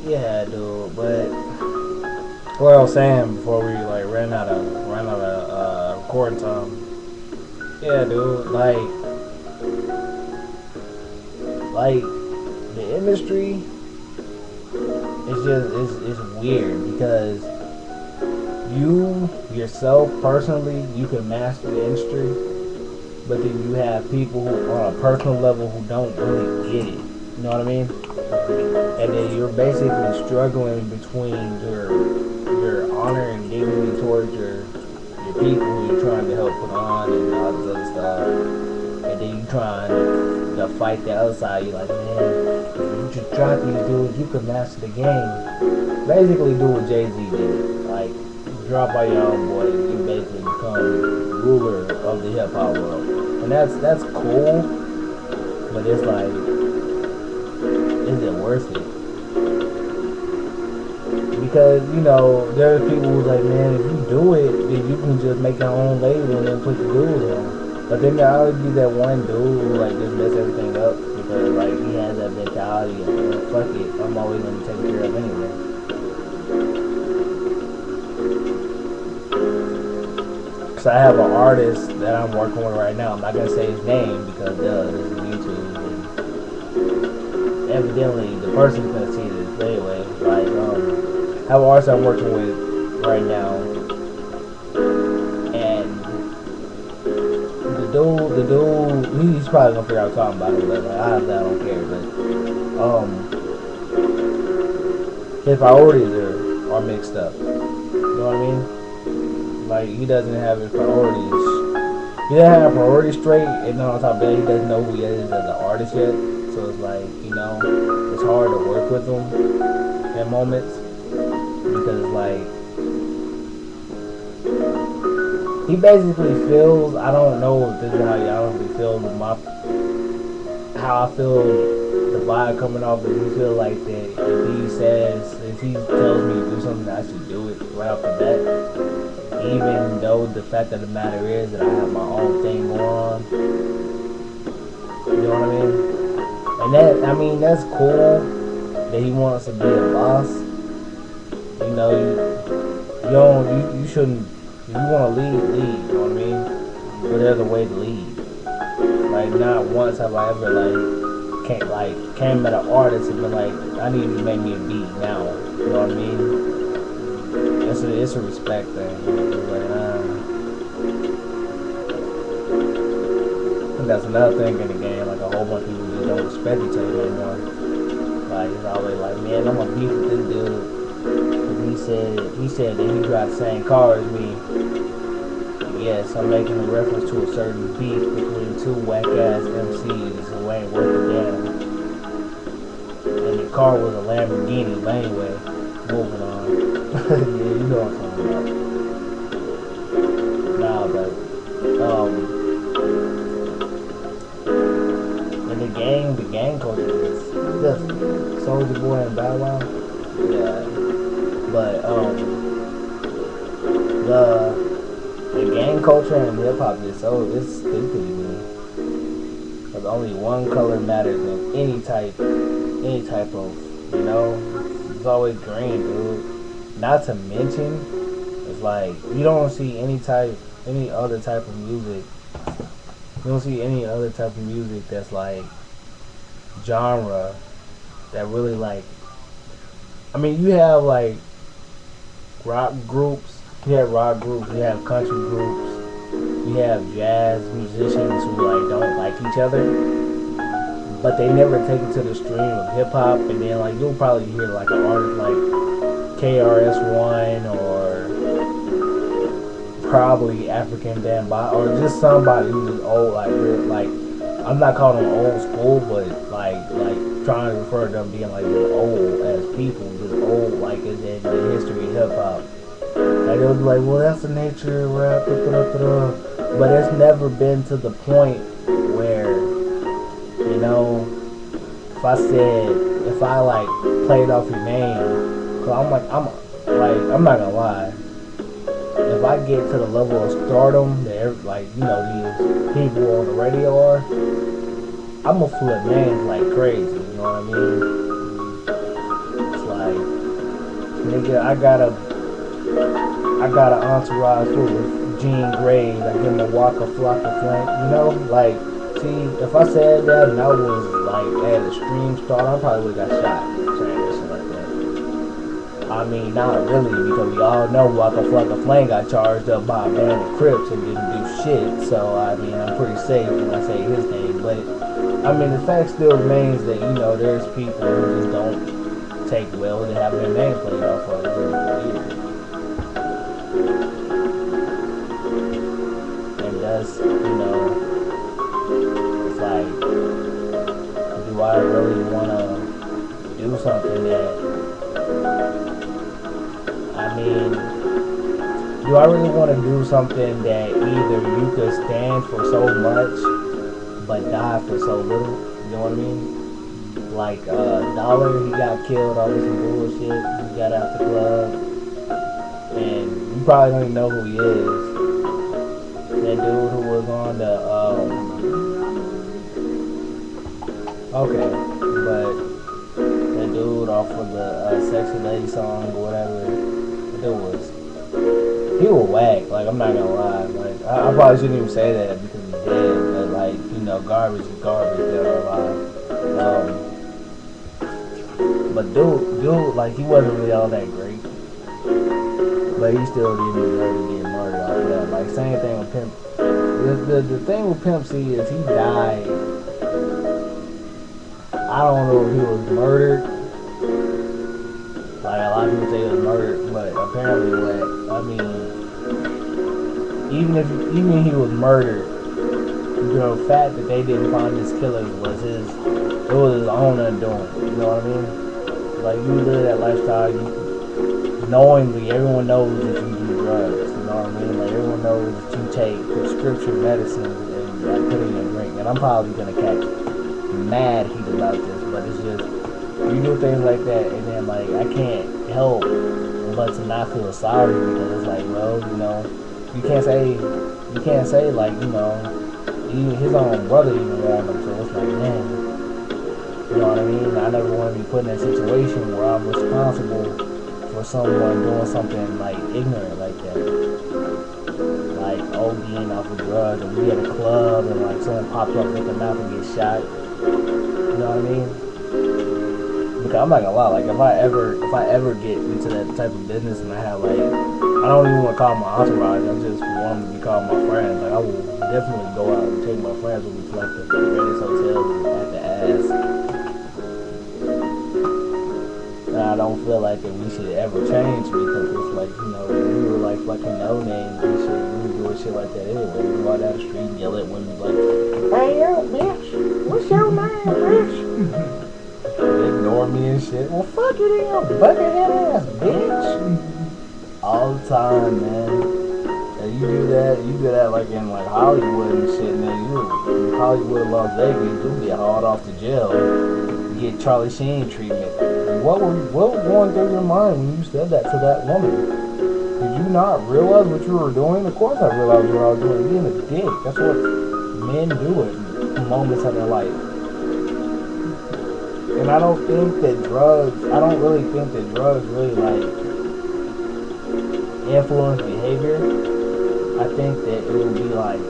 Yeah, dude. But what I was saying before we like ran out of recording time. Yeah, dude. Like the industry is just it's weird because you yourself personally you can master the industry, but then you have people who on a personal level who don't really get it. You know what I mean? And then you're basically struggling between your honor and dignity towards your people who you're trying to help put on and all this other stuff. And then you trying to fight the other side. You're like, man, if you just drop these dudes, you can master the game. Basically, do what Jay-Z did. Like, drop by your own boy, you basically become ruler of the hip hop world. And that's cool, but it's like, is it worth it? Because, you know, there are people who's like, man, if you do it, then you can just make your own label and then put the dudes on. But then there always be that one dude who like just mess everything up because like he has that mentality of fuck it, I'm always gonna take care of anyway. Cause I have an artist that I'm working with right now. I'm not gonna say his name because this is YouTube and evidently the person's gonna see this anyway. Like I have an artist I'm working with right now, and the dude, he's probably gonna figure out what I'm talking about it, but like, I don't care. But his priorities are mixed up. You know what I mean? Like he doesn't have his priorities. He doesn't have priorities straight, and on top of that, he doesn't know who he is as an artist yet. So it's like, you know, it's hard to work with him at moments because like he basically feels, I don't know if this is how y'all feel, how I feel the vibe coming off, but he feel like that if he tells me to do something, I should do it right off the bat. Even though the fact of the matter is that I have my own thing going on. You know what I mean? And that's cool that he wants to be a boss. You know, you shouldn't. If you want to lead, you know what I mean? But there's a way to lead. Like, not once have I ever, came at an artist and been like, I need you to make me a beat now. You know what I mean? It's a respect thing. It's like, and that's another thing in the game. Like, a whole bunch of people just don't respect each other anymore. Like, it's always like, man, I'm gonna beef with this dude. He said that he drives the same car as me. Yes, I'm making a reference to a certain beef between two whack ass MCs who ain't worth a damn. And the car was a Lamborghini, but anyway, moving on. Yeah, you know what I'm talking about. Nah, but and the gang culture is just Soulja Boy and Bow Wow. Yeah. But the gang culture and hip hop is it's stupid to me. Because only one color matters in any type of, you know, it's always green, dude. Not to mention, it's like you don't see any other type of music. You don't see any other type of music that's like genre that really like. I mean, you have like rock groups, you have country groups, you have jazz musicians who like don't like each other, but they never take it to the stream of hip hop. And then like you'll probably hear like an artist like KRS-One or probably African Dan Bout or just somebody who's just old, like I'm not calling them old school, but like trying to refer to them being like just old as people, just old like in the history of hip hop. Like they'll be like, well, that's the nature of rap, but it's never been to the point where, you know, if I like played off your name, cause I'm not gonna lie. If I get to the level of stardom that like, you know, these people on the radio are, I'm gonna flip names like crazy. You know what I mean? It's like Nigga, I got an entourage full of Jean Grays. I give him a walk, a flock of flank. You know, like, see, if I said that and I was like at a stream start, I probably would have got shot saying that shit like that. I mean, not really, because we all know Waka Flocka Flame got charged up by a band of Crips and didn't do shit. So, I mean, I'm pretty safe when I say his name. But, I mean, the fact still remains that, you know, there's people who just don't take well to have their name played off of years. And that's, you know, it's like, do I really want to do something that, I mean, do I really want to do something that either you could stand for so much but die for so little? You know what I mean? Like Dollar, he got killed over some bullshit. He got out the club, and you probably don't even know who he is. That dude who was on the okay, but that dude off of the Sexy Lady song or whatever. He was whack, like, I'm not gonna lie, like, I probably shouldn't even say that because he's dead, but, like, you know, garbage is garbage, dead or alive. But dude, like, he wasn't really all that great, but he still didn't deserve to get murdered off of that. Like, same thing with Pimp. The thing with Pimp C is he died, I don't know if he was murdered. Like, a lot of people say he was murdered, but apparently I mean, even if he was murdered, the fact that they didn't find his killer was his own undoing. You know what I mean? Like, you live that lifestyle, knowingly, everyone knows that you do drugs. You know what I mean? Like, everyone knows that you take prescription medicine and put it in your drink. And I'm probably gonna catch mad heat about this, but it's just, you do things like that, and then, like, I can't help but to not feel sorry, because it's like, well, you know, you can't say like, you know, even his own brother even warned him, so it's like, man, you know what I mean? I never want to be put in that situation where I'm responsible for someone doing something, like, ignorant like that. Like, ODing off of drugs, and we at a club, and, like, someone pops up with their mouth and gets shot. You know what I mean? Because I'm not gonna lie, like, if I ever get into that type of business and I have, like, I don't even want to call my entourage, I just want them to be called my friends. Like, I will definitely go out and take my friends with me to, like, the greatest hotels at the ass. And I don't feel like that we should ever change, because it's like, you know, we were like fucking no names and shit. We were doing shit like that anyway. We go out down the street and yell at women like, "Hey yo, bitch, what's your name, bitch?" Ignore me and shit. Well, fuck you, damn buckethead ass bitch. All the time, man. And you do that like in like Hollywood and shit, man. You in Hollywood, Las Vegas, you get hauled off to jail, get Charlie Sheen treatment. What was going through your mind when you said that to that woman? Did you not realize what you were doing? Of course I realized what I was doing. Being a dick. That's what men do at moments of their life. And I don't really think that drugs really, like, influence behavior. I think that it would be like,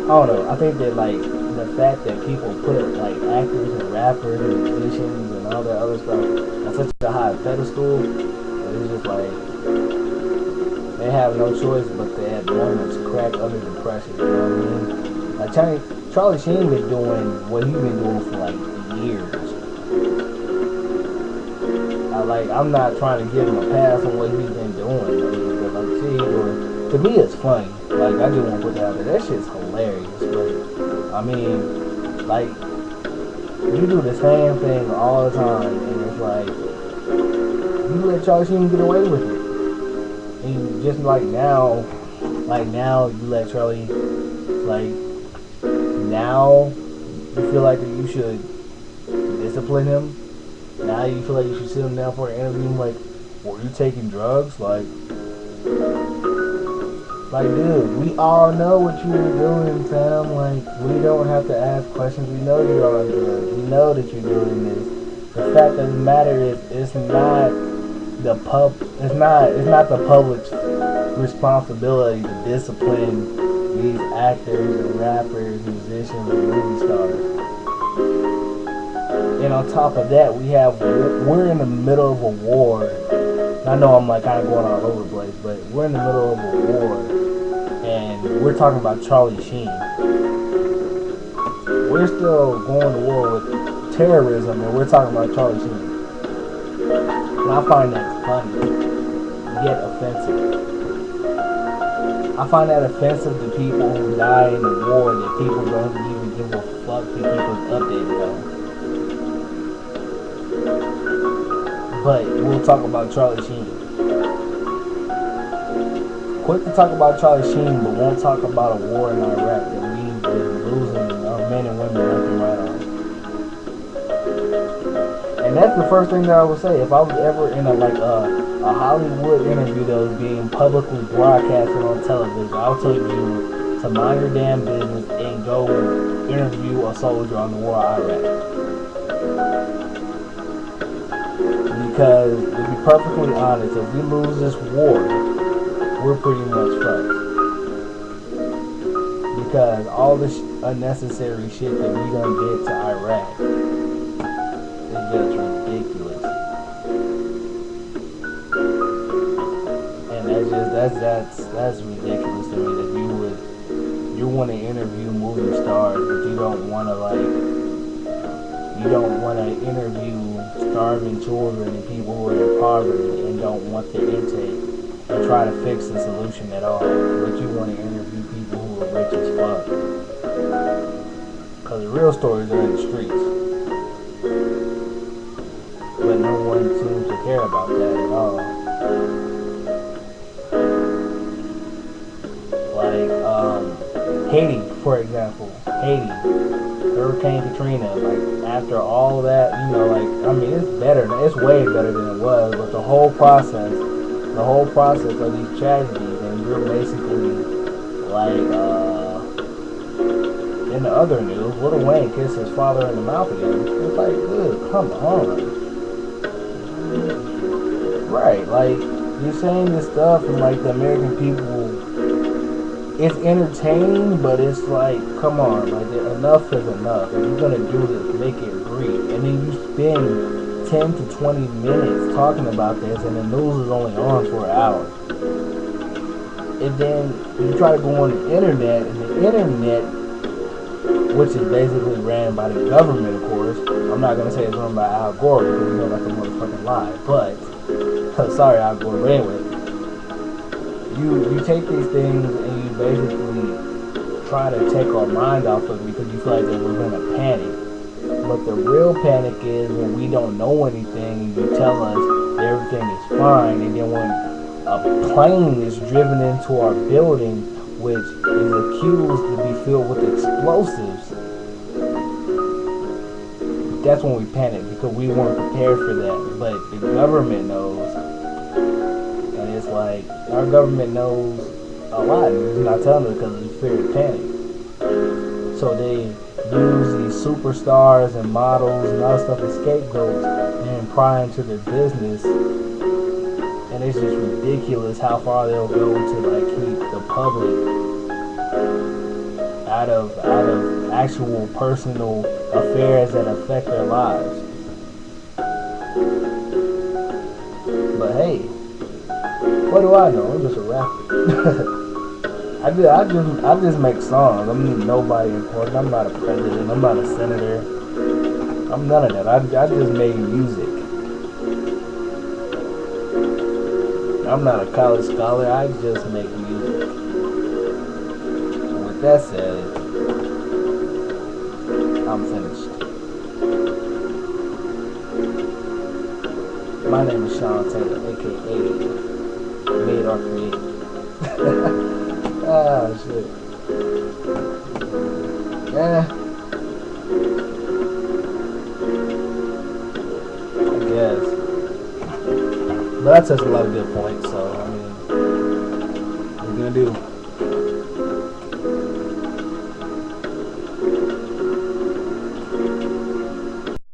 I don't know, I think that, like, the fact that people put, like, actors and rappers and musicians and all that other stuff on such a high pedestal, it's just like, they have no choice but to at moments crack under the pressure, you know what I mean? Like, Charlie Sheen been doing what he's been doing for, like, years. I'm not trying to give him a pass on what he's been doing, but like, see, to me it's funny. Like, I just want to put that out there. That shit's hilarious, but I mean, like, you do the same thing all the time, and it's like, you let Charlie Sheen get away with it, and just like now you let Charlie, like, now you feel like that you should discipline him. Now you feel like you should sit him down for an interview. Like, were you taking drugs? Like, dude, we all know what you were doing, fam. Like, we don't have to ask questions. We know you're on drugs. We know that you're doing this. The fact of the matter is, it's not it's not the public's responsibility to discipline these actors and rappers, musicians, and movie stars. And on top of that, we're in the middle of a war. I know I'm like kind of going all over the place, but we're in the middle of a war, and we're talking about Charlie Sheen. We're still going to war with terrorism, and we're talking about Charlie Sheen. And I find that funny, yet offensive. I find that offensive to people who die in the war that people don't even give a fuck to keep us updated on. But we'll talk about Charlie Sheen. Quick to talk about Charlie Sheen, but won't talk about a war in Iraq that we've been losing our men and women left and right on. And that's the first thing that I would say. If I was ever in a Hollywood interview that was being publicly broadcasted on television, I'll tell you to mind your damn business and go interview a soldier on the war of Iraq. Because, to be perfectly honest, if we lose this war, we're pretty much fucked. Because all this unnecessary shit that we done did to Iraq is just ridiculous. And that's ridiculous to me that you want to interview movie stars, but you don't want to interview starving children and people who are in poverty and don't want the intake and try to fix the solution at all. But you want to interview people who are rich as fuck. Because the real stories are in the streets. But no one seems to care about that at all. Like, Haiti, for example. Haiti. Hurricane Katrina, like after all that, it's way better than it was, but the whole process of these tragedies, and you're basically like, in the other news, Lil Wayne kissed his father in the mouth again. It's like, dude, come on. Right, like, you're saying this stuff and like the American people, it's entertaining, but it's like, come on, like enough is enough. If you're gonna do this, make it brief. And then you spend 10 to 20 minutes talking about this, and the news is only on for an hour. And then you try to go on the internet, and the internet, which is basically ran by the government, of course. I'm not gonna say it's run by Al Gore because you know that's a motherfucking lie. But sorry, Al Gore. But anyway. You take these things and you basically try to take our mind off of it because you feel like that we're going to panic. But the real panic is when we don't know anything and you tell us everything is fine, and then when a plane is driven into our building which is accused to be filled with explosives, that's when we panic because we weren't prepared for that. But the government knows. It's like, our government knows a lot, and it's not telling us because it's fear of panic. So they use these superstars and models and all stuff as scapegoats and pry into their business. And it's just ridiculous how far they'll go to like keep the public out of actual personal affairs that affect their lives. But hey, what do I know? I'm just a rapper. I just make songs. I'm nobody important. I'm not a president. I'm not a senator. I'm none of that. I just made music. I'm not a college scholar. I just make music. And with that said, I'm finished. My name is Sean Taylor, aka MadeArtCreative. Ah, shit. Yeah. I guess. But I touched a lot of good points, so, what are you gonna do?